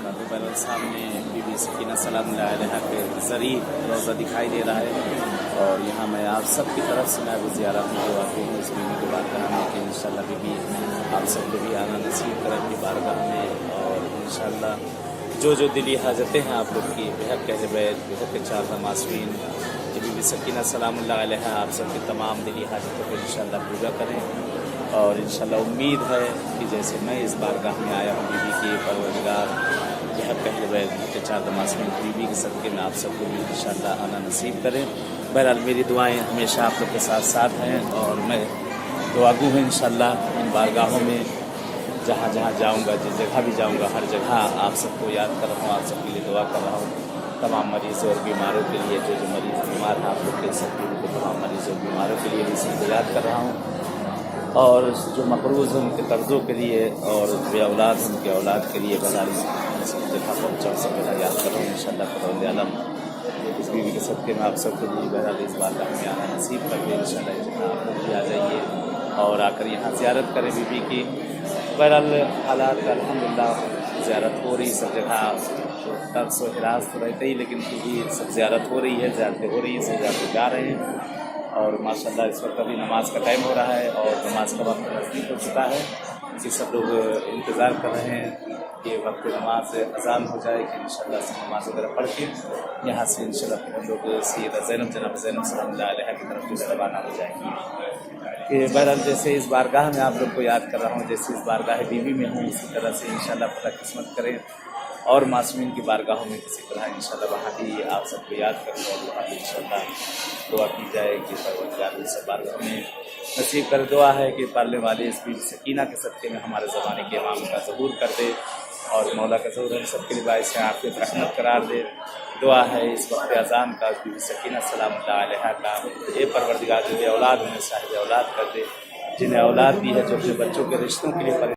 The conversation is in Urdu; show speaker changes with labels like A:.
A: وبرکاتہ۔ بہرحال سامنے بی بی سکینہ سلام اللہ علیہ کے ذریعے روضہ دکھائی دے رہا ہے، اور یہاں میں آپ سب کی طرف سے میں وہ زیارت میں دعا کی ہوں اس بیوی کی بارگاہ میں کہ انشاءاللہ بی بی آپ سب کو بھی آنا نصیب کرے اپنی بارگاہ میں، اور انشاءاللہ جو دلی حاجتیں ہیں آپ لوگ کی بحق اہل بیت بحق کے چار معصومین بی بی سکینہ سلام اللہ علیہ آپ سب کی تمام دلی حاجتوں کو انشاءاللہ پورا کریں، اور انشاءاللہ امید ہے کہ جیسے میں اس بارگاہ میں آیا ہوں بی بی کی پروردگار بحق اہل بیت بحق کے چار معصومین بی بی کے صدقے میں آپ سب کو بھی انشاءاللہ آنا نصیب کریں۔ بہرحال میری دعائیں ہمیشہ آپ لوگ کے ساتھ ہیں، اور میں دعا گو ہوں انشاءاللہ ان بارگاہوں میں جہاں جہاں جاؤں گا، جس جگہ بھی جاؤں گا، ہر جگہ آپ سب کو یاد کر رہا ہوں، آپ سب کے لیے دعا کر رہا ہوں، تمام مریضوں اور بیماروں کے لیے، جو مریض بیمار ہیں آپ لوگ کے سب کے تمام مریضوں اور بیماروں کے لیے بھی اسی کو یاد کر رہا ہوں، اور جو مقروض ہیں ان کے قرضوں کے لیے، اور بے اولاد ہیں ان کے اولاد کے لیے بہرحال اس جگہ پہنچا سب کو یاد کر رہا ہوں انشاءاللہ خدا عالم اس بیوی کے صدقے میں آپ سب کو بھی بہرحال اس بارگاہ میں آنا نصیب کر کے انشاءاللہ اس جگہ آپ لوگ بھی آ جائیے اور آ کر یہاں زیارت کریں بی بی کی۔ بہرحال حالات الحمدللہ زیارت ہو رہی سب جگہ، ترس و ہراس تو رہتے ہی، لیکن پھر بھی سب زیارت ہو رہی ہے، زیارتیں ہو رہی ہیں، سب زیارتیں جا رہے ہیں، اور ماشاءاللہ اس وقت ابھی نماز کا ٹائم ہو رہا ہے اور نماز کا وقت نزدیک ہو چکا ہے، اسی سب لوگ انتظار کر رہے ہیں کہ وقت نماز اذان ہو جائے کہ انشاءاللہ سے نماز وغیرہ پڑھ کے یہاں سے انشاءاللہ پھر ہم لوگ سیدہ زینب جناب زینب سلام اللہ علیہ کی طرف جو روانہ ہو جائیں گے۔ کہ بہرحال جیسے اس بارگاہ میں آپ لوگ کو یاد کر رہا ہوں، جیسے اس بارگاہ بی بی میں ہوں، اسی طرح سے انشاءاللہ خدا قسمت کریں اور معصومین کی بارگاہوں میں کسی طرح انشاءاللہ وہاں بھی آپ سب کو یاد کریں، اور وہاں بھی انشاءاللہ دعا کی جائے کہ پروردگار اس بارگاہ میں نصیب کر۔ دعا ہے کہ پالنے والے اس بیوی سکینہ کے صدقے میں ہمارے زمانے کے امام کا ظہور کر دے، اور مولا کا ظہور ہم سب کے لیے باعث عافیت رحمت قرار دے۔ دعا ہے اس وقت اذان کا بی بی سکینہ سلام اللہ علیہ کا، اے پروردگار جو اولاد انہیں صاحب اولاد کر دے، جنہیں اولاد بھی ہے جو اپنے بچوں کے رشتوں کے لیے